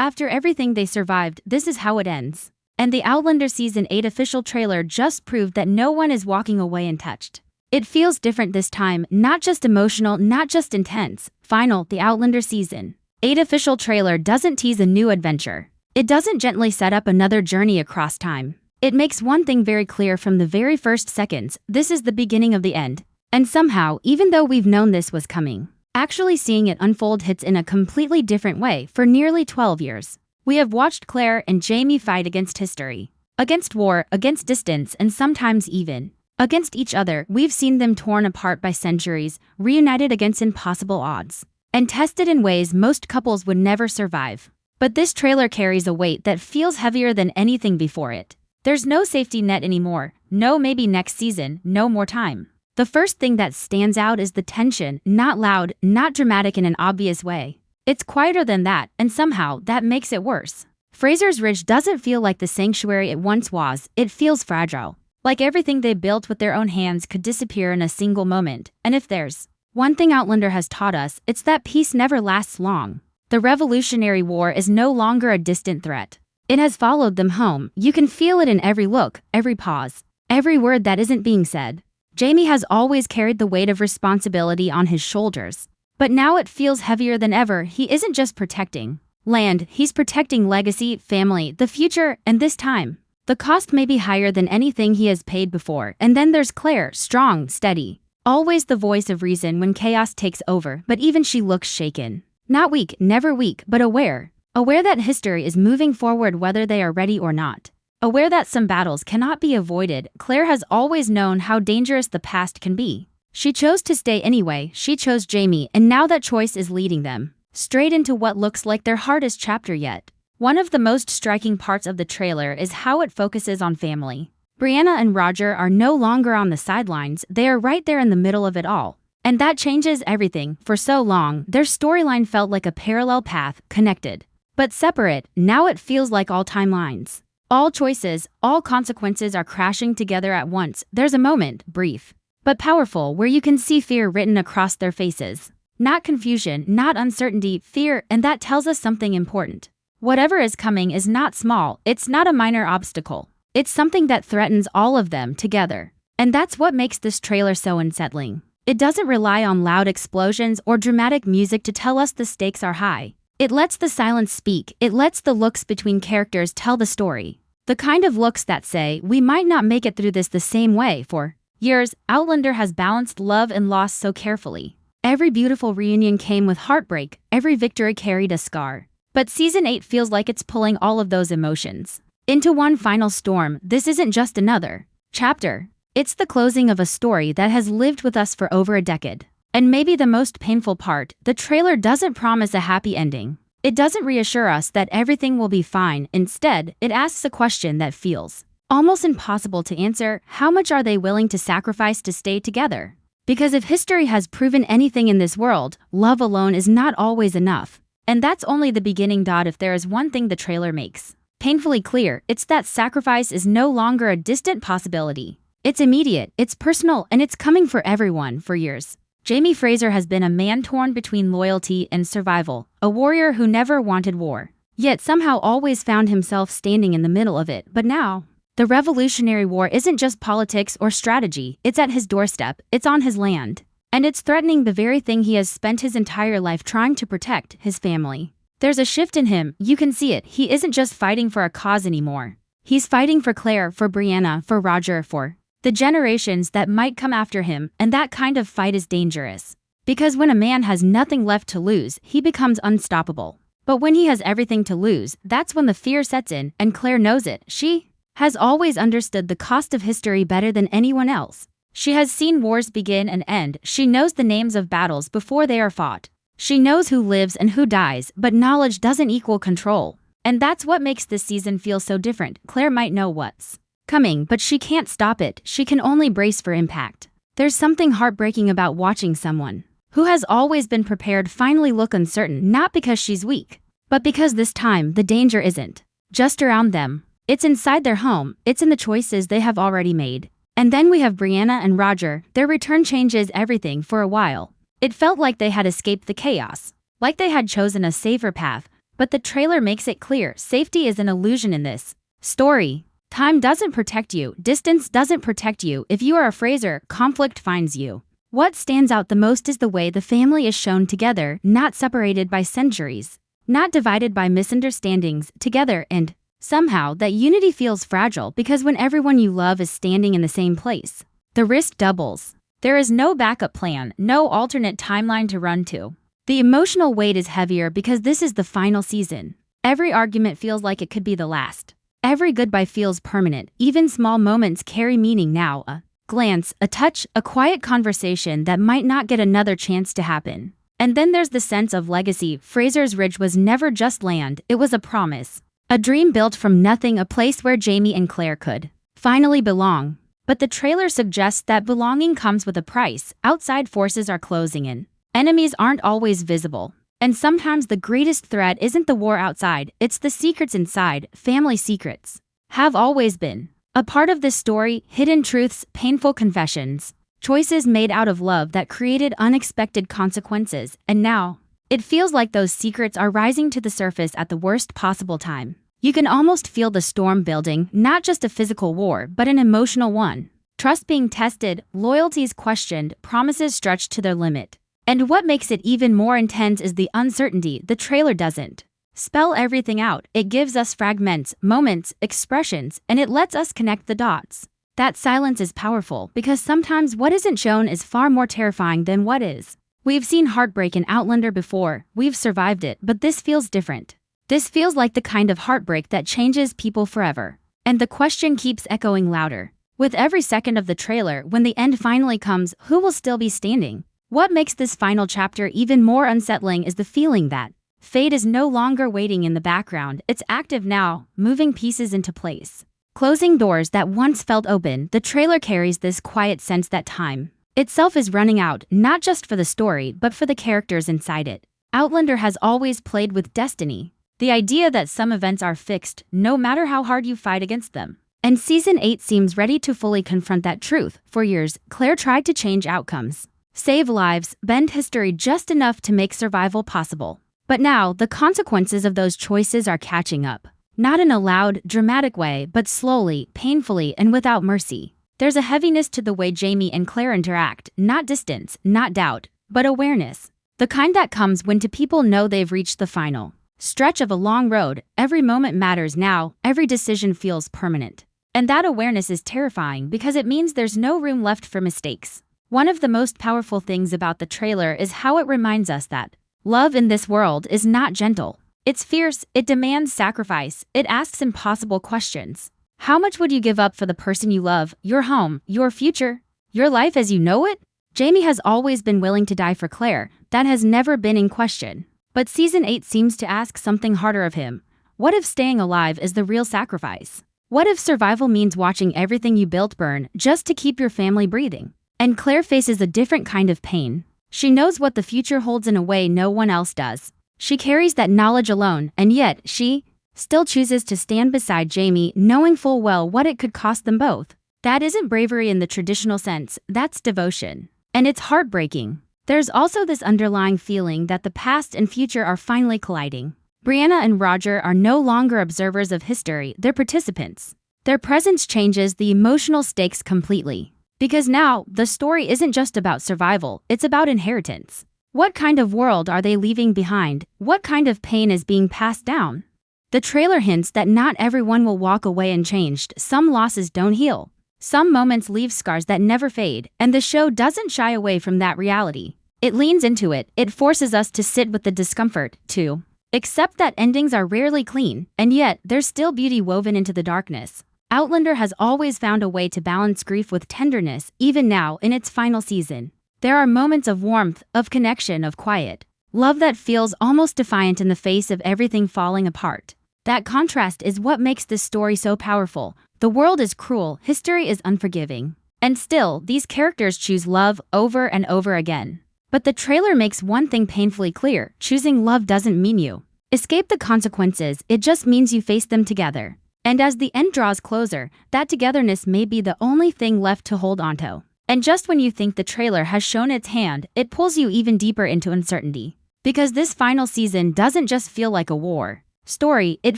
After everything they survived, this is how it ends. And the Outlander Season 8 official trailer just proved that no one is walking away untouched. It feels different this time, not just emotional, not just intense. Final, the Outlander Season 8 official trailer doesn't tease a new adventure. It doesn't gently set up another journey across time. It makes one thing very clear from the very first seconds: this is the beginning of the end. And somehow, even though we've known this was coming, actually seeing it unfold hits in a completely different way. For nearly 12 years, we have watched Claire and Jamie fight against history, against war, against distance, and sometimes even against each other. We've seen them torn apart by centuries, reunited against impossible odds, and tested in ways most couples would never survive. But this trailer carries a weight that feels heavier than anything before it. There's no safety net anymore, no maybe next season, no more time. The first thing that stands out is the tension, not loud, not dramatic in an obvious way. It's quieter than that, and somehow that makes it worse. Fraser's Ridge doesn't feel like the sanctuary it once was. It feels fragile, like everything they built with their own hands could disappear in a single moment. And if there's one thing Outlander has taught us, it's that peace never lasts long. The Revolutionary War is no longer a distant threat. It has followed them home. You can feel it in every look, every pause, every word that isn't being said. Jamie has always carried the weight of responsibility on his shoulders, but now it feels heavier than ever. He isn't just protecting land, he's protecting legacy, family, the future, and this time, the cost may be higher than anything he has paid before. And then there's Claire, strong, steady, always the voice of reason when chaos takes over, but even she looks shaken. Not weak, never weak, but aware. Aware that history is moving forward whether they are ready or not. Aware that some battles cannot be avoided. Claire has always known how dangerous the past can be. She chose to stay anyway. She chose Jamie, and now that choice is leading them straight into what looks like their hardest chapter yet. One of the most striking parts of the trailer is how it focuses on family. Brianna and Roger are no longer on the sidelines. They are right there in the middle of it all. And that changes everything. For so long, their storyline felt like a parallel path, connected, but separate. Now it feels like all timelines, all choices, all consequences are crashing together at once. There's a moment, brief but powerful, where you can see fear written across their faces. Not confusion, not uncertainty, fear, and that tells us something important. Whatever is coming is not small. It's not a minor obstacle. It's something that threatens all of them together. And that's what makes this trailer so unsettling. It doesn't rely on loud explosions or dramatic music to tell us the stakes are high. It lets the silence speak. It lets the looks between characters tell the story. The kind of looks that say, we might not make it through this the same way. For years, Outlander has balanced love and loss so carefully. Every beautiful reunion came with heartbreak. Every victory carried a scar. But Season 8 feels like it's pulling all of those emotions into one final storm. This isn't just another chapter. It's the closing of a story that has lived with us for over a decade. And maybe the most painful part, the trailer doesn't promise a happy ending. It doesn't reassure us that everything will be fine. Instead, it asks a question that feels almost impossible to answer. How much are they willing to sacrifice to stay together? Because if history has proven anything in this world, love alone is not always enough. And that's only the beginning. If there is one thing the trailer makes painfully clear, it's that sacrifice is no longer a distant possibility. It's immediate, it's personal, and it's coming for everyone. For years, Jamie Fraser has been a man torn between loyalty and survival, a warrior who never wanted war, yet somehow always found himself standing in the middle of it. But now, the Revolutionary War isn't just politics or strategy. It's at his doorstep, it's on his land, and it's threatening the very thing he has spent his entire life trying to protect, his family. There's a shift in him. You can see it. He isn't just fighting for a cause anymore. He's fighting for Claire, for Brianna, for Roger, for the generations that might come after him. And that kind of fight is dangerous. Because when a man has nothing left to lose, he becomes unstoppable. But when he has everything to lose, that's when the fear sets in, and Claire knows it. She has always understood the cost of history better than anyone else. She has seen wars begin and end. She knows the names of battles before they are fought. She knows who lives and who dies, but knowledge doesn't equal control. And that's what makes this season feel so different. Claire might know what's coming, but she can't stop it. She can only brace for impact. There's something heartbreaking about watching someone who has always been prepared finally look uncertain, not because she's weak, but because this time the danger isn't just around them. It's inside their home. It's in the choices they have already made. And then we have Brianna and Roger. Their return changes everything. For a while, it felt like they had escaped the chaos, like they had chosen a safer path. But the trailer makes it clear safety is an illusion in this story. Time doesn't protect you, distance doesn't protect you. If you are a Fraser, conflict finds you. What stands out the most is the way the family is shown together, not separated by centuries, not divided by misunderstandings, together, and somehow that unity feels fragile because when everyone you love is standing in the same place, the risk doubles. There is no backup plan, no alternate timeline to run to. The emotional weight is heavier because this is the final season. Every argument feels like it could be the last. Every goodbye feels permanent. Even small moments carry meaning now. A glance, a touch, a quiet conversation that might not get another chance to happen. And then there's the sense of legacy. Fraser's Ridge was never just land, it was a promise. A dream built from nothing, a place where Jamie and Claire could finally belong. But the trailer suggests that belonging comes with a price. Outside forces are closing in. Enemies aren't always visible. And sometimes the greatest threat isn't the war outside, it's the secrets inside. Family secrets have always been a part of this story, hidden truths, painful confessions, choices made out of love that created unexpected consequences. And now, it feels like those secrets are rising to the surface at the worst possible time. You can almost feel the storm building, not just a physical war, but an emotional one. Trust being tested, loyalties questioned, promises stretched to their limit. And what makes it even more intense is the uncertainty. The trailer doesn't spell everything out. It gives us fragments, moments, expressions, and it lets us connect the dots. That silence is powerful because sometimes what isn't shown is far more terrifying than what is. We've seen heartbreak in Outlander before, we've survived it, but this feels different. This feels like the kind of heartbreak that changes people forever. And the question keeps echoing louder. With every second of the trailer, when the end finally comes, who will still be standing? What makes this final chapter even more unsettling is the feeling that fate is no longer waiting in the background, it's active now, moving pieces into place. Closing doors that once felt open, the trailer carries this quiet sense that time itself is running out, not just for the story, but for the characters inside it. Outlander has always played with destiny. The idea that some events are fixed, no matter how hard you fight against them. And Season 8 seems ready to fully confront that truth. For years, Claire tried to change outcomes, save lives, bend history just enough to make survival possible. But now, the consequences of those choices are catching up. Not in a loud, dramatic way, but slowly, painfully, and without mercy. There's a heaviness to the way Jamie and Claire interact, not distance, not doubt, but awareness. The kind that comes when two people know they've reached the final stretch of a long road. Every moment matters now, every decision feels permanent. And that awareness is terrifying because it means there's no room left for mistakes. One of the most powerful things about the trailer is how it reminds us that love in this world is not gentle. It's fierce, it demands sacrifice, it asks impossible questions. How much would you give up for the person you love, your home, your future, your life as you know it? Jamie has always been willing to die for Claire. That has never been in question. But Season 8 seems to ask something harder of him. What if staying alive is the real sacrifice? What if survival means watching everything you built burn just to keep your family breathing? And Claire faces a different kind of pain. She knows what the future holds in a way no one else does. She carries that knowledge alone, and yet she still chooses to stand beside Jamie, knowing full well what it could cost them both. That isn't bravery in the traditional sense, that's devotion. And it's heartbreaking. There's also this underlying feeling that the past and future are finally colliding. Brianna and Roger are no longer observers of history, they're participants. Their presence changes the emotional stakes completely. Because now, the story isn't just about survival, it's about inheritance. What kind of world are they leaving behind? What kind of pain is being passed down? The trailer hints that not everyone will walk away unchanged. Some losses don't heal. Some moments leave scars that never fade, and the show doesn't shy away from that reality. It leans into it. It forces us to sit with the discomfort, to accept that endings are rarely clean, and yet there's still beauty woven into the darkness. Outlander has always found a way to balance grief with tenderness, even now in its final season. There are moments of warmth, of connection, of quiet love that feels almost defiant in the face of everything falling apart. That contrast is what makes this story so powerful. The world is cruel, history is unforgiving. And still, these characters choose love over and over again. But the trailer makes one thing painfully clear: choosing love doesn't mean you escape the consequences, it just means you face them together. And as the end draws closer, that togetherness may be the only thing left to hold onto. And just when you think the trailer has shown its hand, it pulls you even deeper into uncertainty. Because this final season doesn't just feel like a war story, it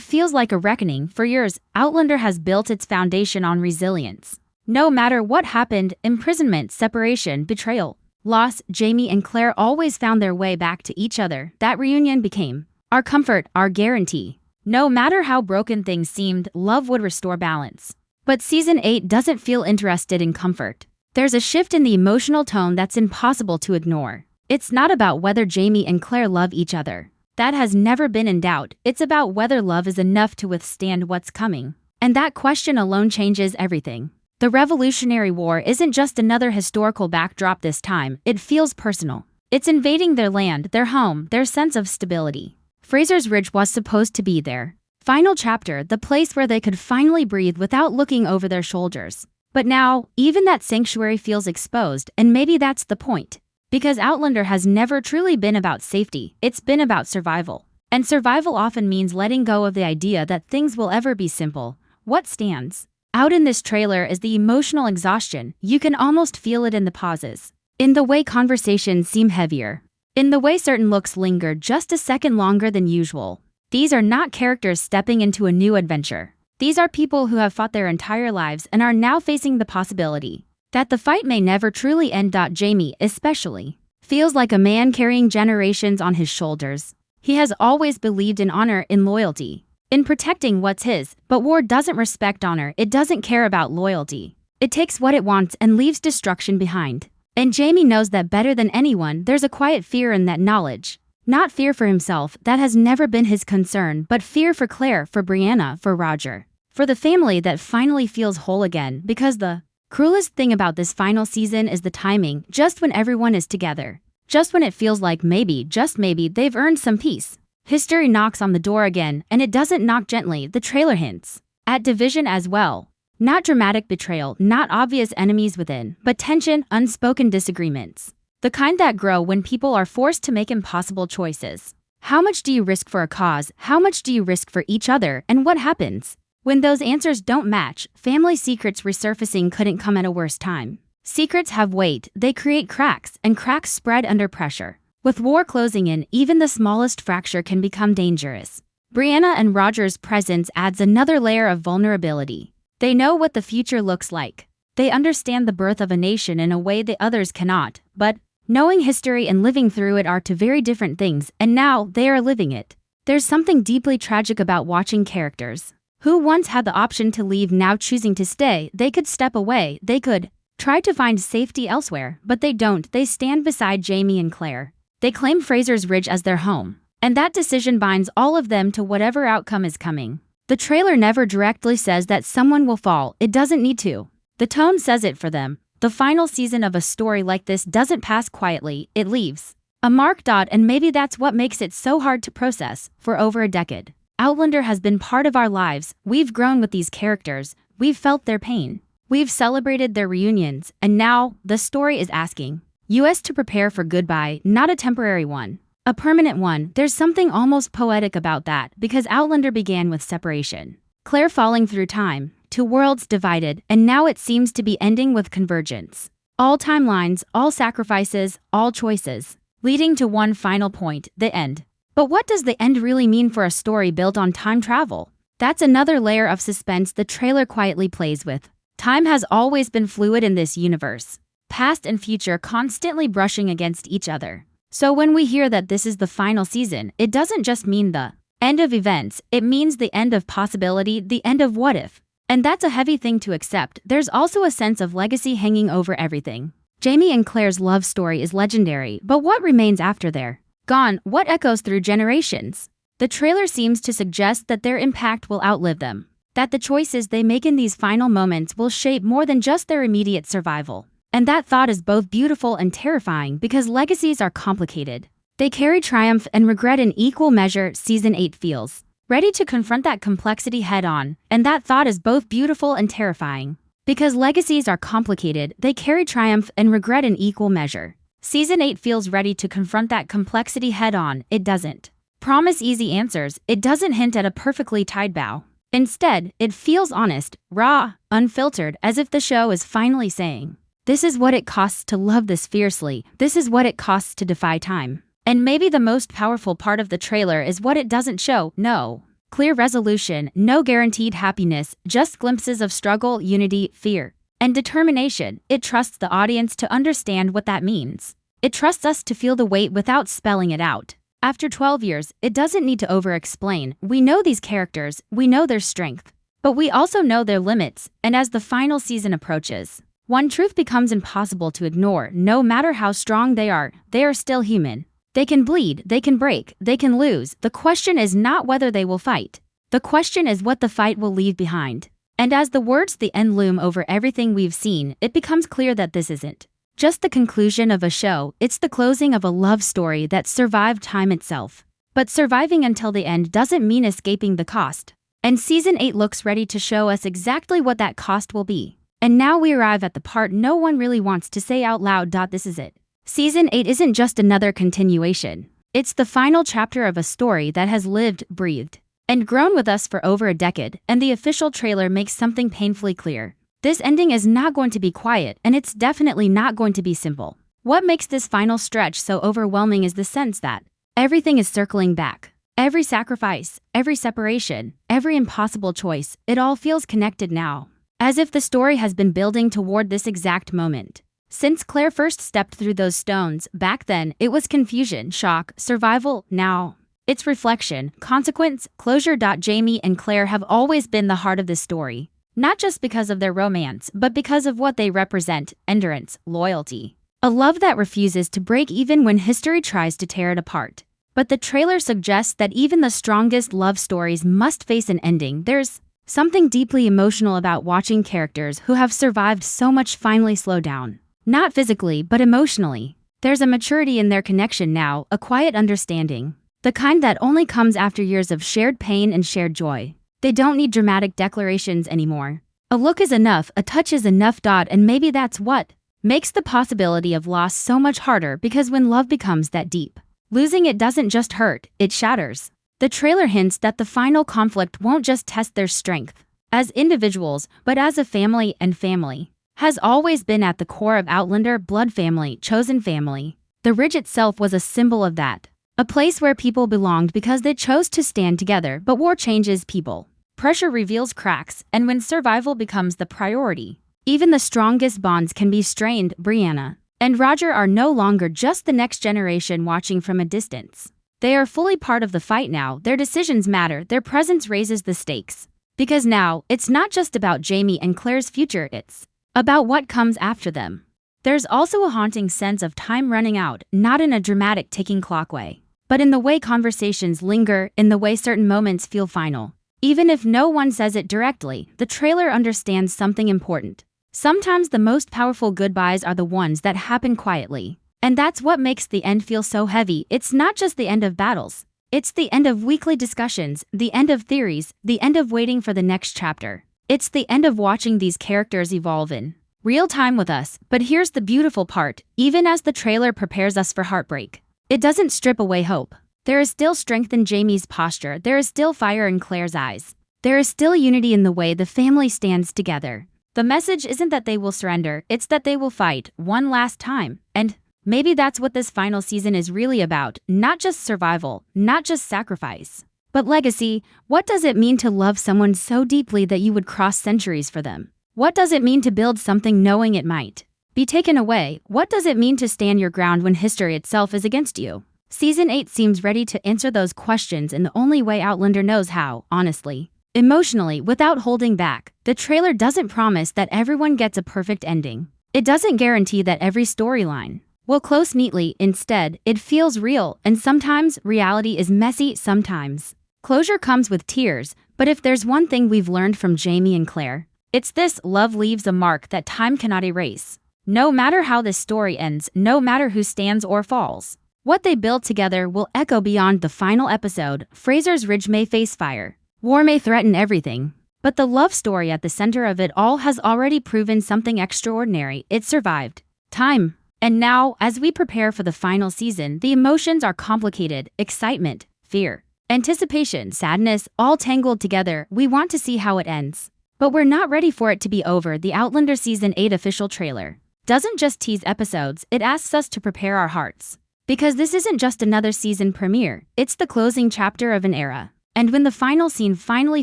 feels like a reckoning. For years, Outlander has built its foundation on resilience. No matter what happened, imprisonment, separation, betrayal, loss, Jamie and Claire always found their way back to each other. That reunion became our comfort, our guarantee. No matter how broken things seemed, love would restore balance. But Season 8 doesn't feel interested in comfort. There's a shift in the emotional tone that's impossible to ignore. It's not about whether Jamie and Claire love each other. That has never been in doubt. It's about whether love is enough to withstand what's coming. And that question alone changes everything. The Revolutionary War isn't just another historical backdrop this time, it feels personal. It's invading their land, their home, their sense of stability. Fraser's Ridge was supposed to be their final chapter, the place where they could finally breathe without looking over their shoulders. But now, even that sanctuary feels exposed, and maybe that's the point. Because Outlander has never truly been about safety, it's been about survival. And survival often means letting go of the idea that things will ever be simple. What stands out in this trailer is the emotional exhaustion. You can almost feel it in the pauses, in the way conversations seem heavier, in the way certain looks linger just a second longer than usual. These are not characters stepping into a new adventure. These are people who have fought their entire lives and are now facing the possibility that the fight may never truly end. Jamie, especially, feels like a man carrying generations on his shoulders. He has always believed in honor, in loyalty, in protecting what's his, but war doesn't respect honor, it doesn't care about loyalty. It takes what it wants and leaves destruction behind. And Jamie knows that better than anyone. There's a quiet fear in that knowledge. Not fear for himself, that has never been his concern, but fear for Claire, for Brianna, for Roger. For the family that finally feels whole again, because the cruelest thing about this final season is the timing, just when everyone is together. Just when it feels like maybe, just maybe, they've earned some peace. History knocks on the door again, and it doesn't knock gently. The trailer hints at division as well. Not dramatic betrayal, not obvious enemies within, but tension, unspoken disagreements. The kind that grow when people are forced to make impossible choices. How much do you risk for a cause? How much do you risk for each other? And what happens when those answers don't match? Family secrets resurfacing couldn't come at a worse time. Secrets have weight, they create cracks, and cracks spread under pressure. With war closing in, even the smallest fracture can become dangerous. Brianna and Roger's presence adds another layer of vulnerability. They know what the future looks like. They understand the birth of a nation in a way the others cannot, but knowing history and living through it are two very different things, and now they are living it. There's something deeply tragic about watching characters who once had the option to leave now choosing to stay. They could step away, they could try to find safety elsewhere, but they don't. They stand beside Jamie and Claire. They claim Fraser's Ridge as their home, and that decision binds all of them to whatever outcome is coming. The trailer never directly says that someone will fall, it doesn't need to. The tone says it for them. The final season of a story like this doesn't pass quietly, it leaves a mark. And maybe that's what makes it so hard to process. For over a decade, Outlander has been part of our lives. We've grown with these characters, we've felt their pain, we've celebrated their reunions, and now the story is asking us to prepare for goodbye, not a temporary one, a permanent one. There's something almost poetic about that, because Outlander began with separation, Claire falling through time, two worlds divided, and now it seems to be ending with convergence. All timelines, all sacrifices, all choices, leading to one final point, the end. But what does the end really mean for a story built on time travel? That's another layer of suspense the trailer quietly plays with. Time has always been fluid in this universe, past and future constantly brushing against each other. So when we hear that this is the final season, it doesn't just mean the end of events, it means the end of possibility, the end of what if. And that's a heavy thing to accept. There's also a sense of legacy hanging over everything. Jamie and Claire's love story is legendary, but what remains after they're gone? What echoes through generations? The trailer seems to suggest that their impact will outlive them, that the choices they make in these final moments will shape more than just their immediate survival. And that thought is both beautiful and terrifying, because legacies are complicated. They carry triumph and regret in equal measure. Season 8 feels ready to confront that complexity head-on, and that thought is both beautiful and terrifying. Because legacies are complicated, they carry triumph and regret in equal measure. Season 8 feels ready to confront that complexity head-on. It doesn't promise easy answers, it doesn't hint at a perfectly tied bow. Instead, it feels honest, raw, unfiltered, as if the show is finally saying, this is what it costs to love this fiercely, this is what it costs to defy time. And maybe the most powerful part of the trailer is what it doesn't show. No clear resolution, no guaranteed happiness, just glimpses of struggle, unity, fear, and determination. It trusts the audience to understand what that means. It trusts us to feel the weight without spelling it out. After 12 years, it doesn't need to over-explain. We know these characters, we know their strength, but we also know their limits, and as the final season approaches, one truth becomes impossible to ignore. No matter how strong they are still human. They can bleed, they can break, they can lose. The question is not whether they will fight. The question is what the fight will leave behind. And as the words "the end" loom over everything we've seen, it becomes clear that this isn't just the conclusion of a show, it's the closing of a love story that survived time itself. But surviving until the end doesn't mean escaping the cost. And Season 8 looks ready to show us exactly what that cost will be. And now we arrive at the part no one really wants to say out loud. This is it. Season 8 isn't just another continuation. It's the final chapter of a story that has lived, breathed, and grown with us for over a decade, and the official trailer makes something painfully clear. This ending is not going to be quiet, and it's definitely not going to be simple. What makes this final stretch so overwhelming is the sense that everything is circling back. Every sacrifice, every separation, every impossible choice, it all feels connected now. As if the story has been building toward this exact moment. Since Claire first stepped through those stones, back then, it was confusion, shock, survival. Now, it's reflection, consequence, closure. Jamie and Claire have always been the heart of this story. Not just because of their romance, but because of what they represent: endurance, loyalty. A love that refuses to break even when history tries to tear it apart. But the trailer suggests that even the strongest love stories must face an ending. There's something deeply emotional about watching characters who have survived so much finally slow down. Not physically, but emotionally. There's a maturity in their connection now, a quiet understanding. The kind that only comes after years of shared pain and shared joy. They don't need dramatic declarations anymore. A look is enough, a touch is enough. And maybe that's what makes the possibility of loss so much harder, because when love becomes that deep, losing it doesn't just hurt, it shatters. The trailer hints that the final conflict won't just test their strength as individuals, but as a family, and family has always been at the core of Outlander. Blood family, chosen family. The ridge itself was a symbol of that. A place where people belonged because they chose to stand together. But war changes people. Pressure reveals cracks, and when survival becomes the priority, even the strongest bonds can be strained. Brianna and Roger are no longer just the next generation watching from a distance. They are fully part of the fight now. Their decisions matter, their presence raises the stakes. Because now, it's not just about Jamie and Claire's future, it's about what comes after them. There's also a haunting sense of time running out, not in a dramatic ticking clock way, but in the way conversations linger, in the way certain moments feel final. Even if no one says it directly, the trailer understands something important. Sometimes the most powerful goodbyes are the ones that happen quietly. And that's what makes the end feel so heavy. It's not just the end of battles. It's the end of weekly discussions, the end of theories, the end of waiting for the next chapter. It's the end of watching these characters evolve in real time with us. But here's the beautiful part: even as the trailer prepares us for heartbreak, it doesn't strip away hope. There is still strength in Jamie's posture, there is still fire in Claire's eyes. There is still unity in the way the family stands together. The message isn't that they will surrender, it's that they will fight one last time. And maybe that's what this final season is really about: not just survival, not just sacrifice, but legacy. What does it mean to love someone so deeply that you would cross centuries for them? What does it mean to build something knowing it might be taken away? What does it mean to stand your ground when history itself is against you? Season 8 seems ready to answer those questions in the only way Outlander knows how, honestly. Emotionally, without holding back. The trailer doesn't promise that everyone gets a perfect ending. It doesn't guarantee that every storyline will close neatly. Instead, it feels real, and sometimes reality is messy. Sometimes closure comes with tears. But if there's one thing we've learned from Jamie and Claire, it's this: love leaves a mark that time cannot erase. No matter how this story ends, no matter who stands or falls, what they build together will echo beyond the final episode. Fraser's Ridge may face fire. War may threaten everything. But the love story at the center of it all has already proven something extraordinary. It survived time. And now, as we prepare for the final season, the emotions are complicated: excitement, fear, anticipation, sadness, all tangled together. We want to see how it ends. But we're not ready for it to be over. The Outlander Season 8 official trailer doesn't just tease episodes, it asks us to prepare our hearts. Because this isn't just another season premiere, it's the closing chapter of an era. And when the final scene finally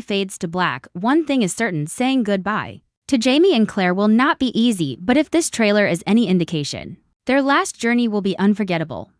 fades to black, one thing is certain: saying goodbye to Jamie and Claire will not be easy, but if this trailer is any indication, their last journey will be unforgettable.